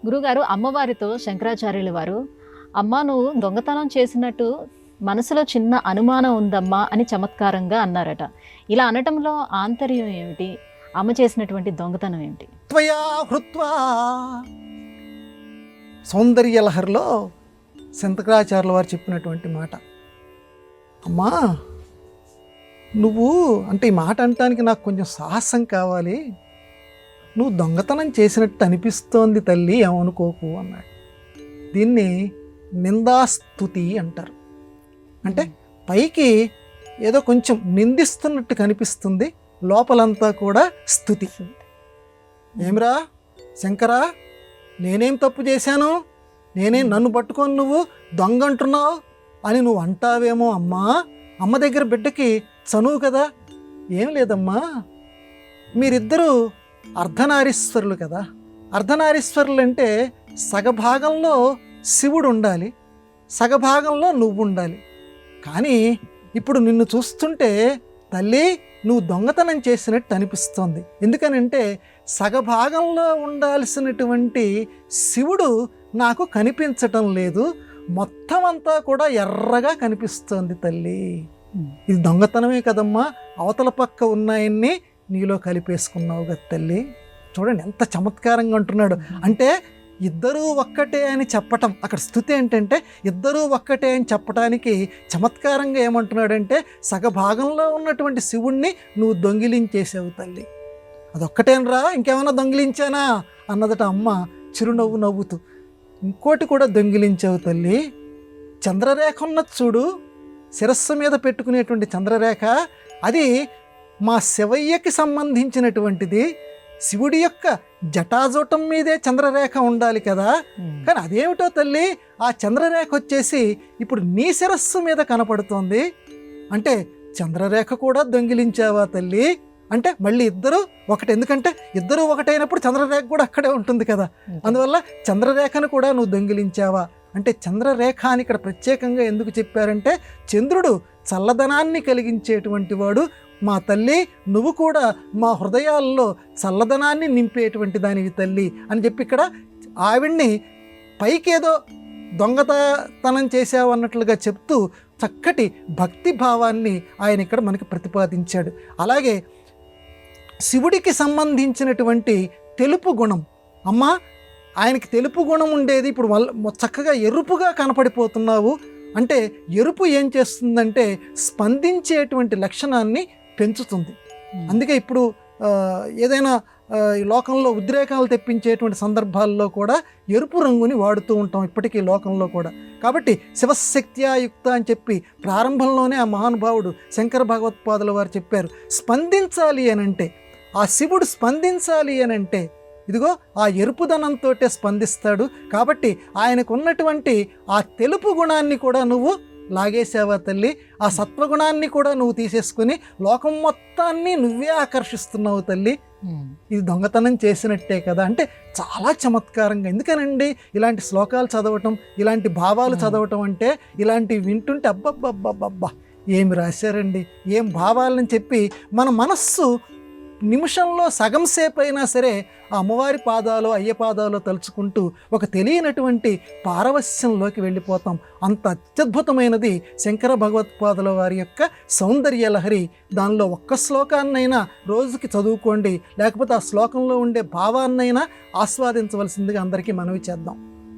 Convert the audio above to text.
గురుగారు అమ్మవారితో శంకరాచార్యుల వారు, అమ్మ నువ్వు దొంగతనం చేసినట్టు మనసులో చిన్న అనుమానం ఉందమ్మా అని చమత్కారంగా అన్నారట. ఇలా అనటంలో ఆంతర్యం ఏమిటి? అమ్మ చేసినటువంటి దొంగతనం ఏమిటి? త్వయా హృత్వా సౌందర్యలహరిలో శంకరాచార్యుల వారు చెప్పినటువంటి మాట. అమ్మా నువ్వు అంటే ఈ మాట అనటానికి నాకు కొంచెం సాహసం కావాలి, నువ్వు దొంగతనం చేసినట్టు అనిపిస్తోంది తల్లి, ఏమనుకోకు అన్నాడు. దీన్ని నిందాస్తుతి అంటారు. అంటే పైకి ఏదో కొంచెం నిందిస్తున్నట్టు కనిపిస్తుంది, లోపలంతా కూడా స్తుతి. ఏమిరా శంకరా, నేనేం తప్పు చేశాను, నన్ను పట్టుకొని నువ్వు దొంగ అంటున్నావు అని నువ్వు అంటావేమో అమ్మా. అమ్మ దగ్గర బిడ్డకి చనువు కదా. ఏం లేదమ్మా, మీరిద్దరూ అర్ధనారీశ్వరులు కదా. అర్ధనారీశ్వరులు అంటే సగభాగంలో శివుడు ఉండాలి, సగభాగంలో నువ్వు ఉండాలి. కానీ ఇప్పుడు నిన్ను చూస్తుంటే తల్లి నువ్వు దొంగతనం చేసినట్టు అనిపిస్తోంది. ఎందుకనంటే సగభాగంలో ఉండాల్సినటువంటి శివుడు నాకు కనిపించటం లేదు, మొత్తం అంతా కూడా ఎర్రగా కనిపిస్తోంది తల్లి. ఇది దొంగతనమే కదమ్మా, అవతల పక్క ఉన్నాయన్ని నీలో కలిపేసుకున్నావు కదా తల్లి. చూడండి ఎంత చమత్కారంగా అంటున్నాడు. అంటే ఇద్దరూ ఒక్కటే అని చెప్పటం, అక్కడ స్తుతి ఏంటంటే ఇద్దరూ ఒక్కటే అని చెప్పటానికి చమత్కారంగా ఏమంటున్నాడంటే సగభాగంలో ఉన్నటువంటి శివుణ్ణి నువ్వు దొంగిలించేసావు తల్లి. అదొక్కటేనరా, ఇంకేమైనా దొంగిలించానా అన్నదట అమ్మ చిరునవ్వు నవ్వుతూ. ఇంకోటి కూడా దొంగిలించావు తల్లి. చంద్రరేఖ ఉన్నది చూడు, శిరస్సు మీద పెట్టుకునేటువంటి చంద్రరేఖ, అది మా శివయ్యకి సంబంధించినటువంటిది. శివుడి యొక్క జటాజూటం మీదే చంద్రరేఖ ఉండాలి కదా. కానీ అదేమిటో తల్లి, ఆ చంద్రరేఖ వచ్చేసి ఇప్పుడు నీ శిరస్సు మీద కనపడుతోంది. అంటే చంద్రరేఖ కూడా దొంగిలించావా తల్లి? అంటే మళ్ళీ ఇద్దరు ఒకటి, ఎందుకంటే ఇద్దరు ఒకటైనప్పుడు చంద్రరేఖ కూడా అక్కడే ఉంటుంది కదా. అందువల్ల చంద్రరేఖను కూడా నువ్వు దొంగిలించావా అంటే, చంద్రరేఖ అని ఇక్కడ ప్రత్యేకంగా ఎందుకు చెప్పారంటే చంద్రుడు చల్లదనాన్ని కలిగించేటువంటి వాడు. మా తల్లి నువ్వు కూడా మా హృదయాల్లో చల్లదనాన్ని నింపేటువంటి దానివి తల్లి అని చెప్పి ఇక్కడ ఆవిడ్ని పైకేదో దొంగతనం చేసావు అన్నట్లుగా చెప్తూ చక్కటి భక్తి భావాన్ని ఆయన ఇక్కడ మనకి ప్రతిపాదించాడు. అలాగే శివుడికి సంబంధించినటువంటి తెలుపు గుణం, అమ్మా ఆయనకి తెలుపు గుణం ఉండేది, ఇప్పుడు చక్కగా ఎరుపుగా కనపడిపోతున్నావు. అంటే ఎరుపు ఏం చేస్తుందంటే స్పందించేటువంటి లక్షణాన్ని పెంచుతుంది. అందుకే ఇప్పుడు ఏదైనా ఈ లోకంలో ఉద్రేకాలు తెప్పించేటువంటి సందర్భాల్లో కూడా ఎరుపు రంగుని వాడుతూ ఉంటాం ఇప్పటికీ లోకంలో కూడా. కాబట్టి శివశక్త్యాయుక్త అని చెప్పి ప్రారంభంలోనే ఆ మహానుభావుడు శంకర భగవత్పాదుల వారు చెప్పారు. స్పందించాలి అనంటే, ఆ శివుడు స్పందించాలి అనంటే ఇదిగో ఆ ఎరుపుదనంతో స్పందిస్తాడు. కాబట్టి ఆయనకు ఉన్నటువంటి ఆ తెలుపు గుణాన్ని కూడా నువ్వు లాగేసావా తల్లి. ఆ సత్వగుణాన్ని కూడా నువ్వు తీసేసుకుని లోకం మొత్తాన్ని నువ్వే ఆకర్షిస్తున్నావు తల్లి. ఇది దొంగతనం చేసినట్టే కదా. అంటే చాలా చమత్కారంగా. ఎందుకనండి ఇలాంటి శ్లోకాలు చదవటం, ఇలాంటి భావాలు చదవటం అంటే, ఇలాంటివి వింటుంటే అబ్బబ్బబ్బబ్బబ్బా ఏమి రాశారండి, ఏం భావాలని చెప్పి మన మనస్సు నిమిషంలో సగం సేపు అయినా సరే ఆ అమ్మవారి పాదాలు అయ్య పాదాలు తలుచుకుంటూ ఒక తెలియనటువంటి పారవస్యంలోకి వెళ్ళిపోతాం. అంత అత్యద్భుతమైనది శంకర భగవత్పాదుల వారి యొక్క సౌందర్యలహరి. దానిలో ఒక్క శ్లోకాన్నైనా రోజుకి చదువుకోండి, లేకపోతే ఆ శ్లోకంలో ఉండే భావాన్నైనా ఆస్వాదించవలసిందిగా అందరికీ మనవి చేద్దాం.